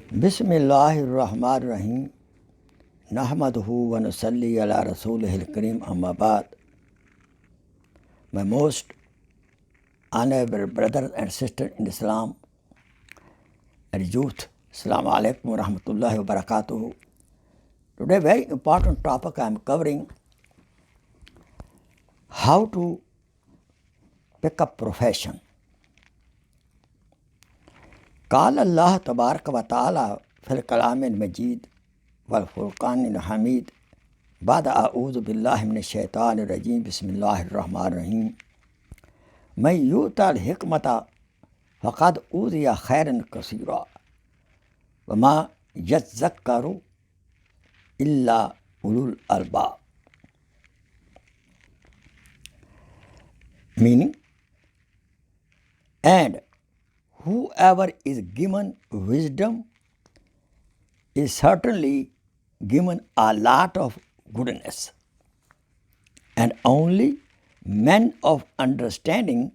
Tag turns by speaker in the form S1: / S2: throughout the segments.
S1: बिस्मिल्लाहिर्रहमानिर्रहीम नहमदुहु व नुसल्ली अला रसूलिहिल करीम अम्मा बाद. My most honorable brothers and sisters in Islam and youth, Assalamu alaikum wa rahmatullahi wa barakatuhu. Today very important topic I am covering, how to pick up profession. قال الله تبارك وتعالى في الكلام المجيد والفرقان الحميد بعد أعوذ بالله من الشيطان الرجيم بسم الله الرحمن الرحيم من يؤتى الحكمة فقد أوتي خيرا كثيرا وما يذكر إلا أولو الألباب. Meaning, and whoever is given wisdom is certainly given a lot of goodness, and only men of understanding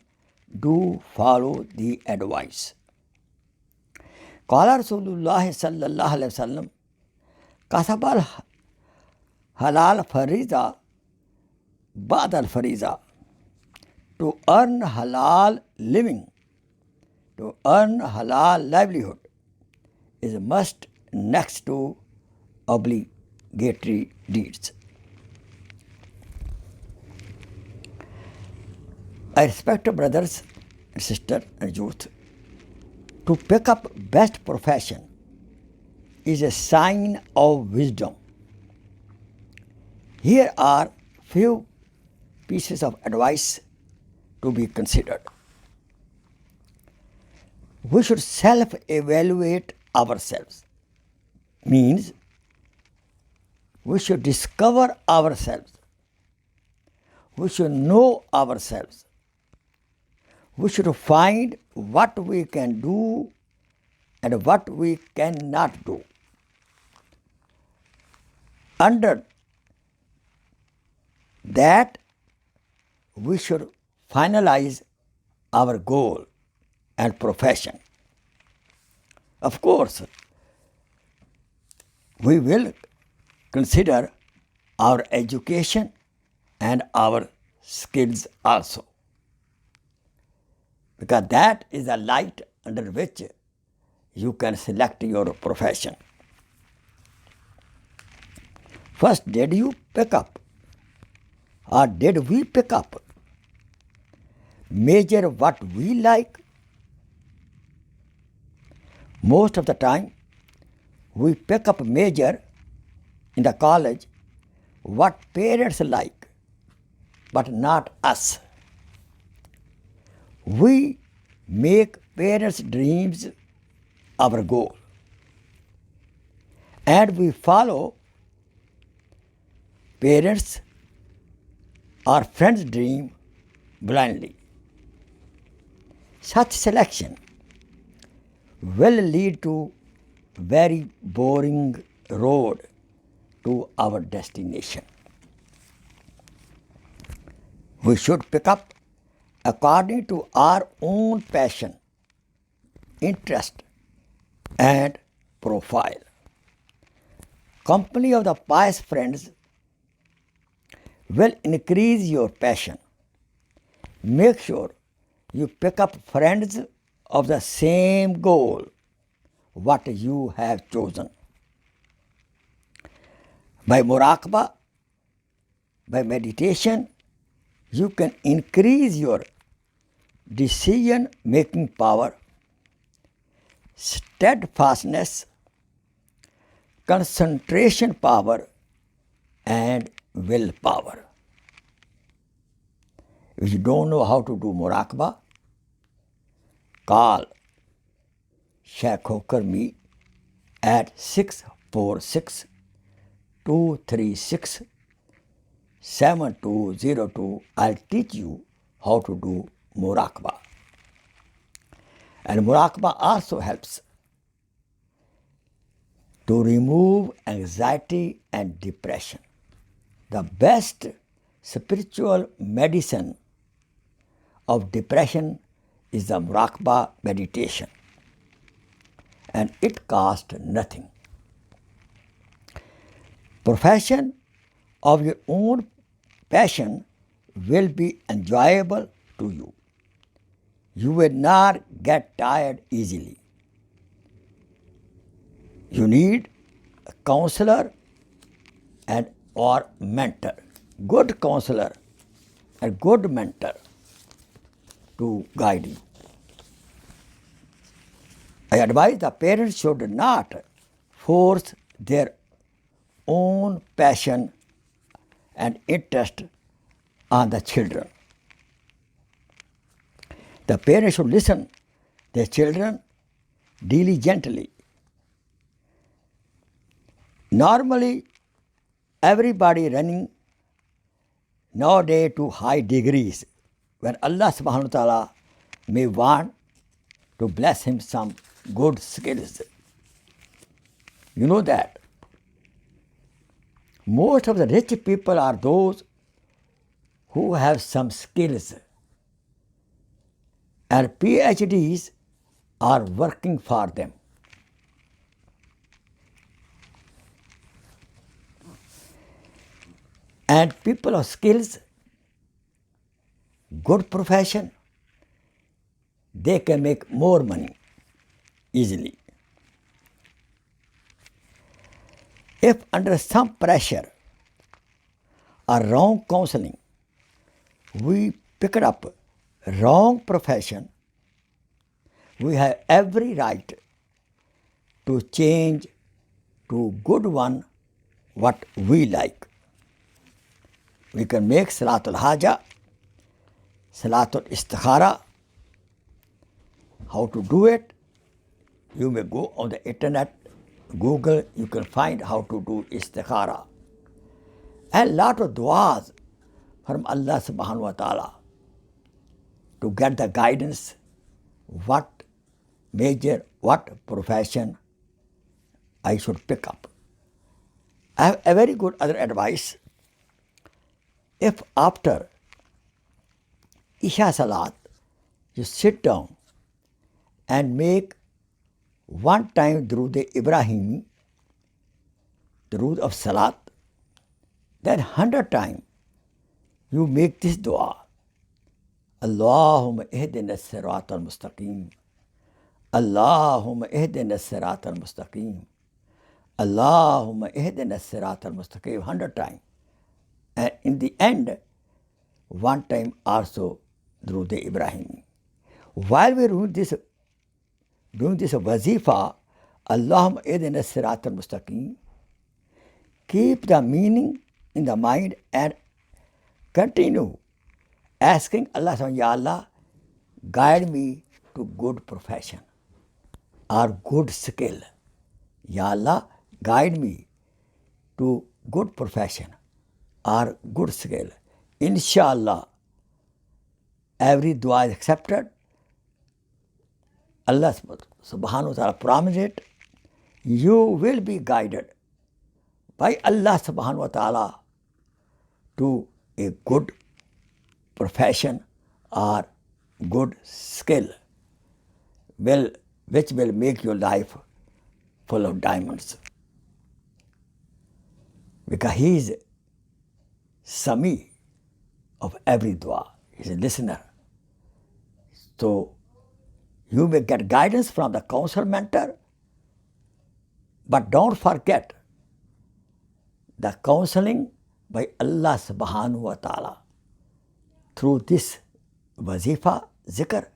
S1: do follow the advice. قال رسول الله صلى الله عليه وسلم كسب الحلال فريضة بعد الفريضة. To earn halal living, to earn halal livelihood is a must next to obligatory deeds. I respect brothers and sisters and youth. To pick up best profession is a sign of wisdom. Here are few pieces of advice to be considered. We should self-evaluate ourselves. Means we should discover ourselves. We should know ourselves. We should find what we can do and what we cannot do. Under that, we should finalize our goal and profession. Of course, we will consider our education and our skills also, because that is a light under which you can select your profession. First, did you pick up, or did we pick up, major what we like? Most of the time, we pick up major in the college what parents like, but not us. We make parents' dreams our goal, and we follow parents' or friends' dream blindly. Such selection will lead to very boring road to our destination. We should pick up according to our own passion, interest, and profile. Company of the pious friends will increase your passion. Make sure you pick up friends of the same goal what you have chosen. By muraqabah, by meditation, you can increase your decision-making power, steadfastness, concentration power, and willpower. If you don't know how to do muraqabah, call Sheikh Hokarmi at 646-236-7202. I'll teach you how to do muraqabah. And muraqabah also helps to remove anxiety and depression. The best spiritual medicine of depression is the muraqabah meditation. and it costs nothing. Profession of your own passion will be enjoyable to you. You will not get tired easily. You need a counselor and or mentor, good counselor and good mentor to guide you. I advise the parents should not force their own passion and interest on the children. The parents should listen their children diligently. Normally, everybody running nowadays to high degrees when Allah subhanahu wa ta'ala may want to bless him some good skills. You know that most of the rich people are those who have some skills, and PhDs are working for them. And people of skills, good profession, they can make more money easily. If under some pressure or wrong counseling, we picked up wrong profession, we have every right to change to good one what we like. We can make Salatul Haja, Salatul Istikhara. How to do it? You may go on the internet, Google, you can find how to do Istikhara. And lot of du'as from Allah subhanahu wa ta'ala to get the guidance what major, what profession I should pick up. I have a very good other advice. If after Isha Salat, you sit down and make one time Durood Ibrahimi, Durood of Salat, then 100 times you make this dua. Allahumma ihdina as-sirat al-mustaqim. Allahumma ihdina as-sirat al-mustaqim. Allahumma ihdina as-sirat al-mustaqim 100 times. And in the end, one time also Durood Ibrahimi. While we are doing this wazifa, Allahumma ihdina as-sirat al-mustaqim, keep the meaning in the mind and continue asking Allah, Ya Allah, guide me to good profession or good skill. Ya Allah, guide me to good profession or good skill. Inshallah, every dua is accepted. Allah subhanahu wa ta'ala promised it. You will be guided by Allah subhanahu wa ta'ala to a good profession or good skill which will make your life full of diamonds. Because he is Sami of every dua. He is a listener. So you may get guidance from the counsel mentor, but don't forget the counseling by Allah subhanahu wa ta'ala through this wazifa, zikr,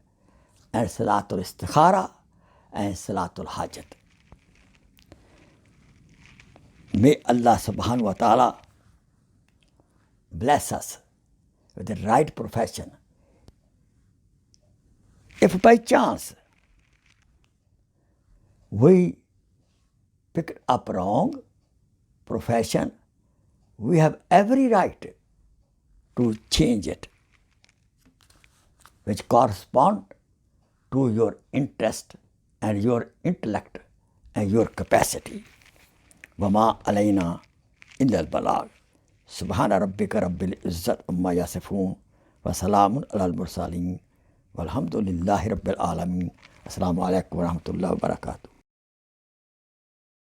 S1: and salatul istikhara and salatul hajat. May Allah subhanahu wa ta'ala bless us with the right profession. If by chance we pick up wrong profession, we have every right to change it, which correspond to your interest and your intellect and your capacity. وَمَا عَلَيْنَا إِلَّا الْبَلَاغُ سُبْحَانَ رَبِّكَ رَبِّ الْعِزَّةِ عَمَّا يَصِفُونَ وَسَلَامٌ عَلَى الْمُرْسَلِينَ وَالْحَمْدُ لِلَّهِ رَبِّ الْعَالَمِينَ. Assalamu alaikum wa rahmatullahi wa barakatuh.